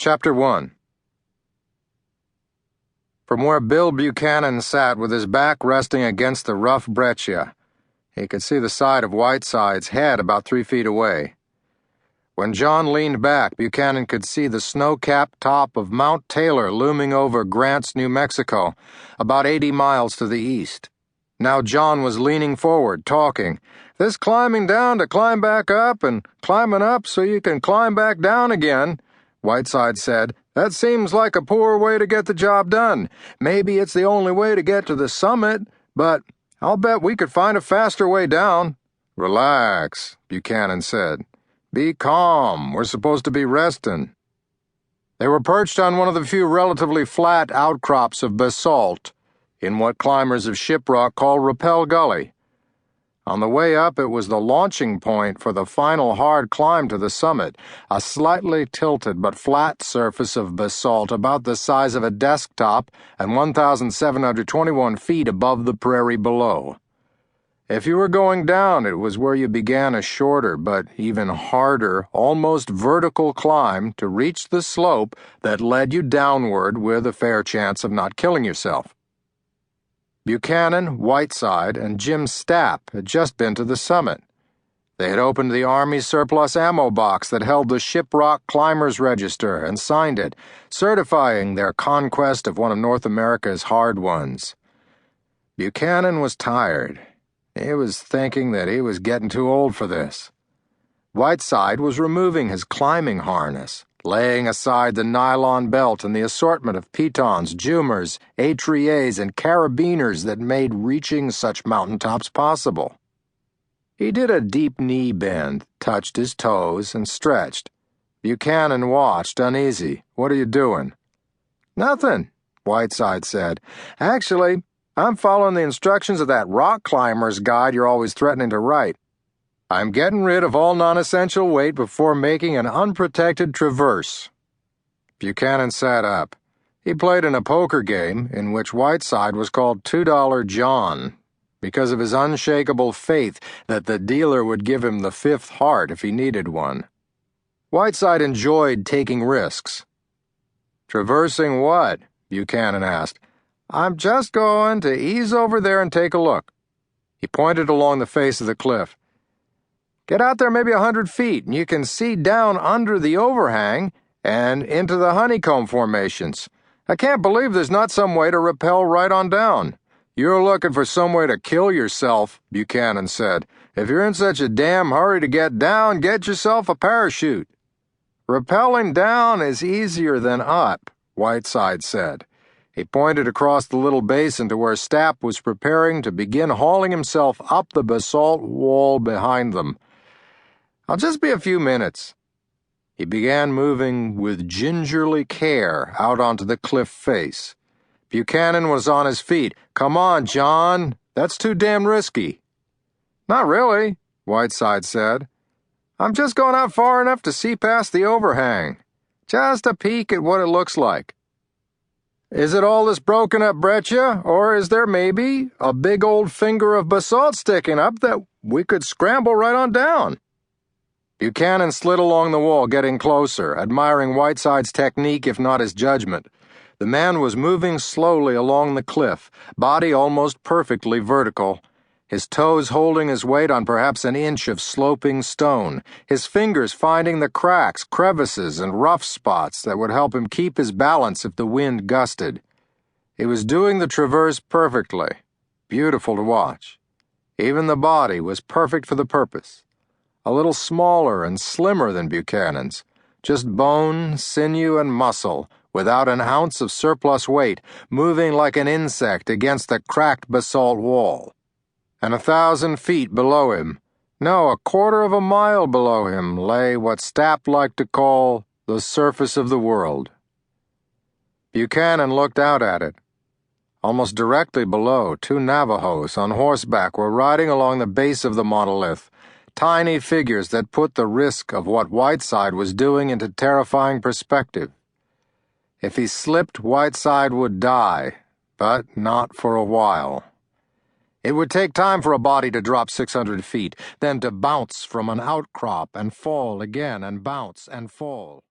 Chapter 1. From where Bill Buchanan sat with his back resting against the rough breccia, he could see the side of Whiteside's head about 3 feet away. When John leaned back, Buchanan could see the snow-capped top of Mount Taylor looming over Grants, New Mexico, about 80 miles to the east. Now John was leaning forward, talking. "This climbing down to climb back up and climbing up so you can climb back down again," Whiteside said. "That seems like a poor way to get the job done. Maybe it's the only way to get to the summit, but I'll bet we could find a faster way down." "Relax," Buchanan said. "Be calm. We're supposed to be resting." They were perched on one of the few relatively flat outcrops of basalt in what climbers of Shiprock call Rappel Gully. On the way up, it was the launching point for the final hard climb to the summit, a slightly tilted but flat surface of basalt about the size of a desktop and 1,721 feet above the prairie below. If you were going down, it was where you began a shorter but even harder, almost vertical climb to reach the slope that led you downward with a fair chance of not killing yourself. Buchanan, Whiteside, and Jim Stapp had just been to the summit. They had opened the Army's surplus ammo box that held the Shiprock Climbers Register and signed it, certifying their conquest of one of North America's hard ones. Buchanan was tired. He was thinking that he was getting too old for this. Whiteside was removing his climbing harness, laying aside the nylon belt and the assortment of pitons, jumers, étriers, and carabiners that made reaching such mountaintops possible. He did a deep knee bend, touched his toes, and stretched. Buchanan watched, uneasy. "What are you doing?" "Nothing," Whiteside said. "Actually, I'm following the instructions of that rock climber's guide you're always threatening to write. I'm getting rid of all non-essential weight before making an unprotected traverse." Buchanan sat up. He played in a poker game in which Whiteside was called $2 John because of his unshakable faith that the dealer would give him the fifth heart if he needed one. Whiteside enjoyed taking risks. "Traversing what?" Buchanan asked. "I'm just going to ease over there and take a look." He pointed along the face of the cliff. "Get out there maybe 100 feet, and you can see down under the overhang and into the honeycomb formations. I can't believe there's not some way to rappel right on down." "You're looking for some way to kill yourself," Buchanan said. "If you're in such a damn hurry to get down, get yourself a parachute." "Rappelling down is easier than up," Whiteside said. He pointed across the little basin to where Stapp was preparing to begin hauling himself up the basalt wall behind them. "I'll just be a few minutes." He began moving with gingerly care out onto the cliff face. Buchanan was on his feet. "Come on, John. That's too damn risky." "Not really," Whiteside said. "I'm just going out far enough to see past the overhang. Just a peek at what it looks like." "Is it all this broken up breccia, or is there maybe a big old finger of basalt sticking up that we could scramble right on down?" Buchanan slid along the wall, getting closer, admiring Whiteside's technique if not his judgment. The man was moving slowly along the cliff, body almost perfectly vertical, his toes holding his weight on perhaps an inch of sloping stone, his fingers finding the cracks, crevices, and rough spots that would help him keep his balance if the wind gusted. He was doing the traverse perfectly, beautiful to watch. Even the body was perfect for the purpose. A little smaller and slimmer than Buchanan's, just bone, sinew, and muscle, without an ounce of surplus weight, moving like an insect against the cracked basalt wall. And 1,000 feet below him, no, a quarter of a mile below him, lay what Stapp liked to call the surface of the world. Buchanan looked out at it. Almost directly below, 2 Navajos on horseback were riding along the base of the monolith, tiny figures that put the risk of what Whiteside was doing into terrifying perspective. If he slipped, Whiteside would die, but not for a while. It would take time for a body to drop 600 feet, then to bounce from an outcrop and fall again and bounce and fall.